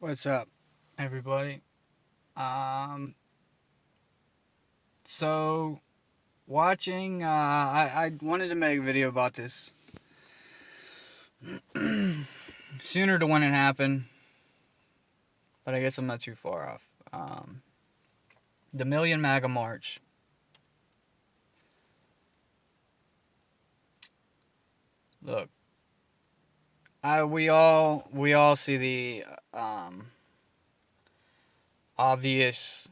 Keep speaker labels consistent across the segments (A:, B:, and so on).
A: What's up, everybody? Um, so watching, I wanted to make a video about this sooner to when it happened, but I guess I'm not too far off. The Million Maga March. Look, we all see the obvious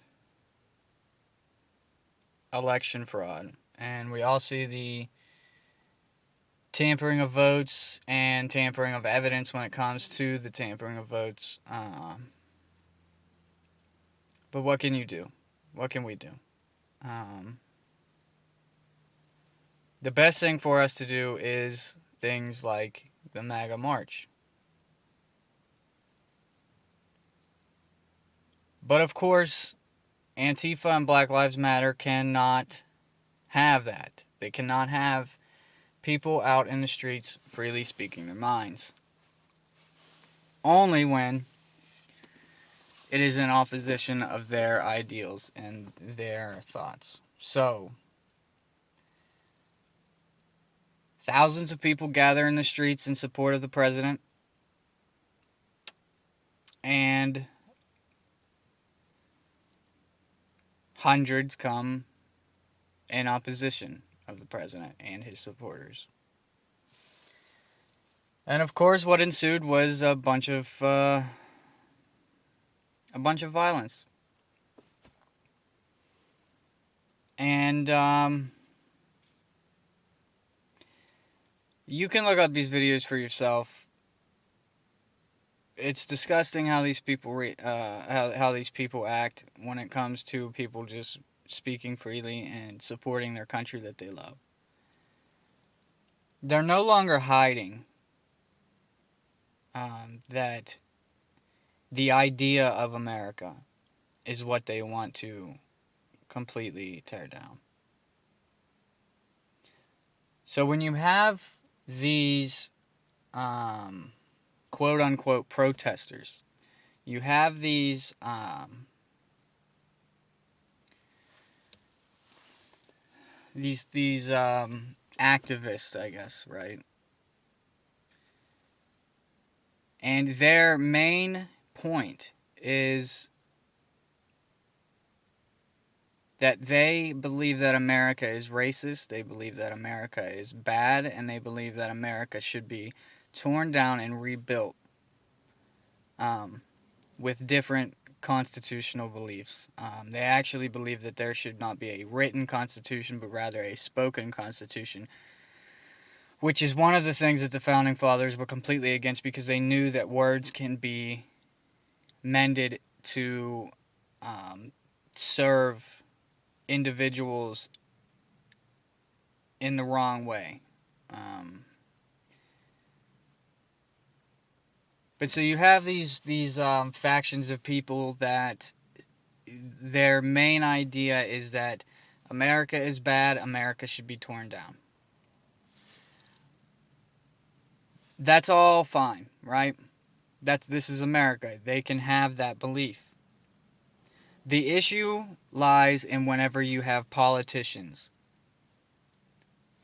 A: election fraud, and we all see the tampering of votes and tampering of evidence when it comes to the tampering of votes. But what can you do? What can we do? Um, the best thing for us to do is things like the MAGA March. But of course, Antifa and Black Lives Matter cannot have that. They cannot have people out in the streets freely speaking their minds. Only when it is in opposition of their ideals and their thoughts. So, thousands of people gather in the streets in support of the president, and hundreds come in opposition of the president and his supporters. And of course, what ensued was a bunch of violence. And you can look up these videos for yourself. It's disgusting how these people how these people act when it comes to people just speaking freely and supporting their country that they love. They're no longer hiding that the idea of America is what they want to completely tear down. So when you have these quote unquote protesters, you have these activists, I guess, right? And their main point is that they believe that America is racist, they believe that America is bad, and they believe that America should be torn down and rebuilt with different constitutional beliefs. They actually believe that there should not be a written constitution, but rather a spoken constitution, which is one of the things that the founding fathers were completely against because they knew that words can be mended to serve individuals in the wrong way. But so you have these factions of people that their main idea is that America is bad, America should be torn down. That's all fine, right? This is America. They can have that belief. The issue lies in whenever you have politicians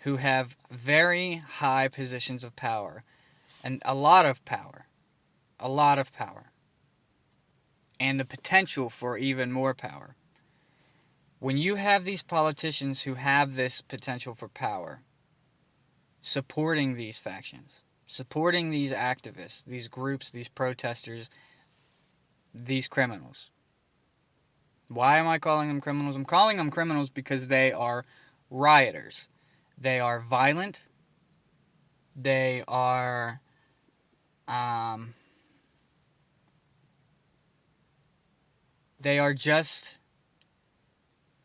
A: who have very high positions of power and a lot of power, and the potential for even more power. When you have these politicians who have this potential for power supporting these factions, supporting these activists, these groups, these protesters, these criminals. Why am I calling them criminals? I'm calling them criminals because they are rioters. They are violent. They are just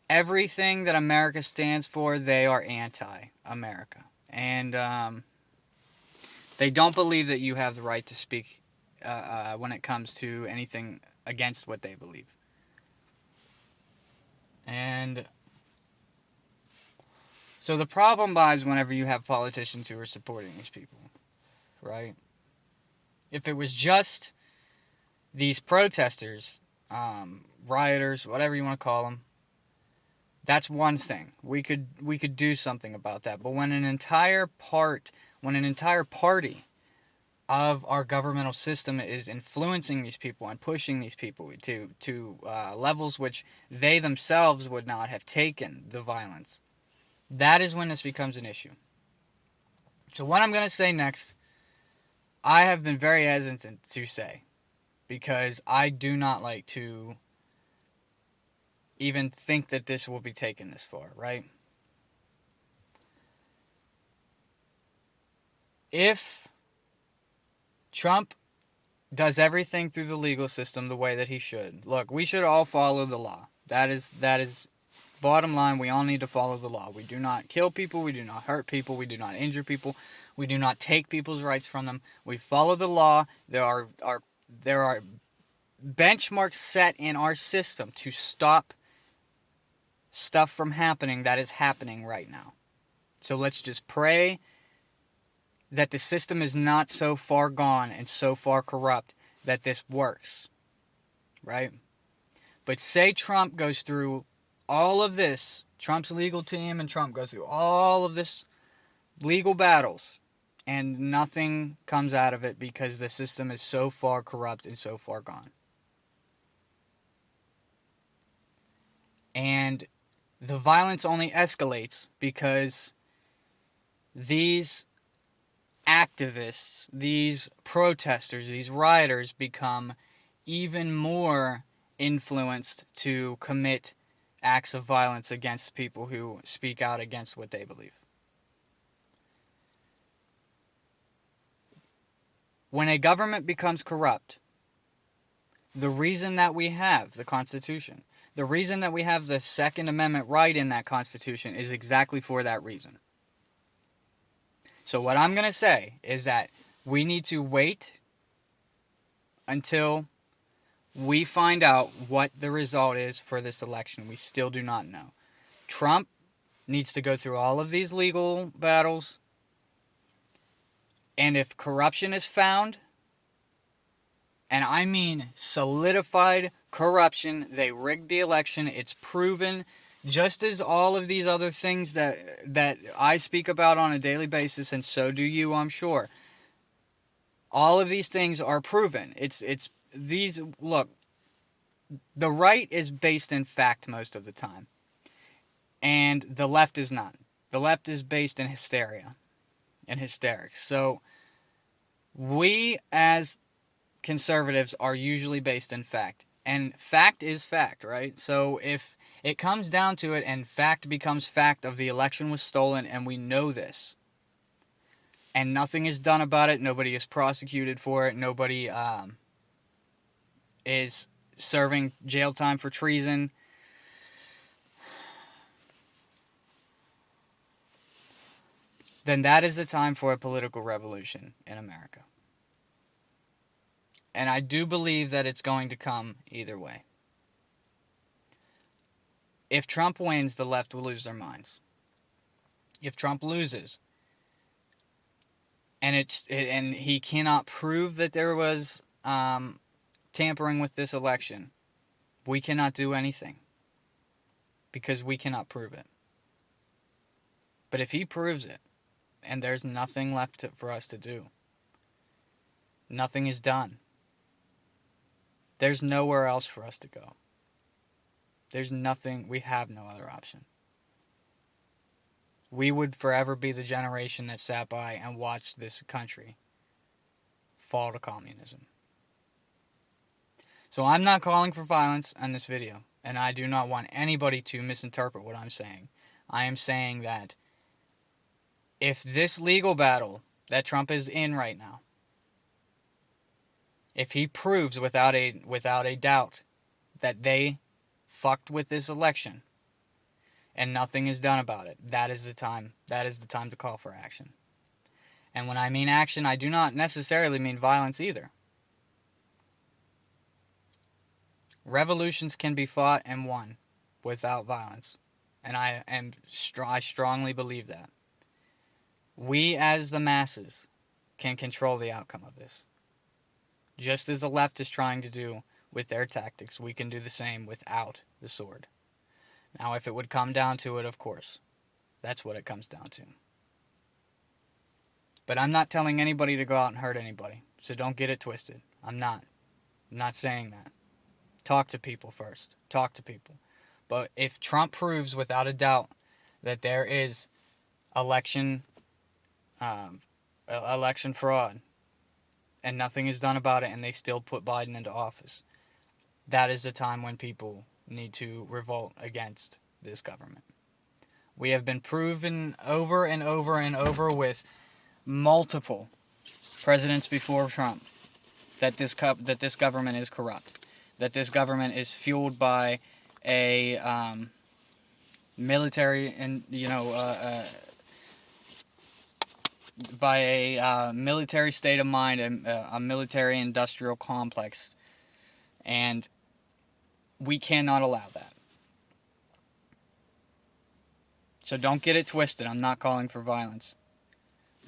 A: everything that America stands for. They are anti-America. And they don't believe that you have the right to speak when it comes to anything against what they believe. And so the problem lies whenever you have politicians who are supporting these people, right? If it was just these protesters, rioters, whatever you want to call them, that's one thing. We could do something about that. But when an entire party of our governmental system is influencing these people and pushing these people to levels which they themselves would not have taken the violence, that is when this becomes an issue. So what I'm going to say next, I have been very hesitant to say, because I do not like to even think that this will be taken this far, right? If Trump does everything through the legal system the way that he should, look, we should all follow the law. That is bottom line. We all need to follow the law. We do not kill people. We do not hurt people. We do not injure people. We do not take people's rights from them. We follow the law. There are benchmarks set in our system to stop stuff from happening that is happening right now. So let's just pray that the system is not so far gone and so far corrupt that this works, right? But say Trump goes through all of this, Trump's legal team and Trump goes through all of this legal battles, and nothing comes out of it because the system is so far corrupt and so far gone. And the violence only escalates because these activists, these protesters, these rioters become even more influenced to commit acts of violence against people who speak out against what they believe. When a government becomes corrupt, the reason that we have the Constitution, the reason that we have the Second Amendment right in that Constitution is exactly for that reason. So what I'm going to say is that we need to wait until we find out what the result is for this election. We still do not know. Trump needs to go through all of these legal battles. And if corruption is found, and I mean solidified corruption, they rigged the election, it's proven, just as all of these other things that I speak about on a daily basis, and so do you, I'm sure. All of these things are proven. It's these, look, the right is based in fact most of the time, and the left is not. The left is based in hysteria and hysterics. So we as conservatives are usually based in fact, and fact is fact, right? So if it comes down to it and fact becomes fact of the election was stolen, and we know this, and nothing is done about it, nobody is prosecuted for it, nobody is serving jail time for treason, then that is the time for a political revolution in America. And I do believe that it's going to come either way. If Trump wins, the left will lose their minds. If Trump loses, and he cannot prove that there was tampering with this election, we cannot do anything because we cannot prove it. But if he proves it, and there's nothing left for us to do, nothing is done. There's nowhere else for us to go. There's nothing, we have no other option. We would forever be the generation that sat by and watched this country fall to communism. So I'm not calling for violence on this video, and I do not want anybody to misinterpret what I'm saying. I am saying that if this legal battle that Trump is in right now, if he proves without a doubt that they fucked with this election and nothing is done about it, that is the time to call for action. And when I mean action, I do not necessarily mean violence either. Revolutions can be fought and won without violence, and I strongly believe that. We as the masses can control the outcome of this. Just as the left is trying to do with their tactics, we can do the same without the sword. Now, if it would come down to it, of course, that's what it comes down to. But I'm not telling anybody to go out and hurt anybody, so don't get it twisted. I'm not saying that. Talk to people first. Talk to people. But if Trump proves without a doubt that there is election fraud and nothing is done about it and they still put Biden into office, that is the time when people need to revolt against this government. We have been proven over and over and over with multiple presidents before Trump that this government is corrupt, that this government is fueled by a military and by a military state of mind, a military industrial complex, and we cannot allow that. So don't get it twisted. I'm not calling for violence.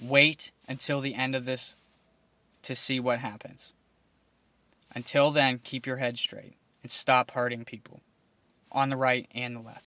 A: Wait until the end of this to see what happens. Until then, keep your head straight and stop hurting people on the right and the left.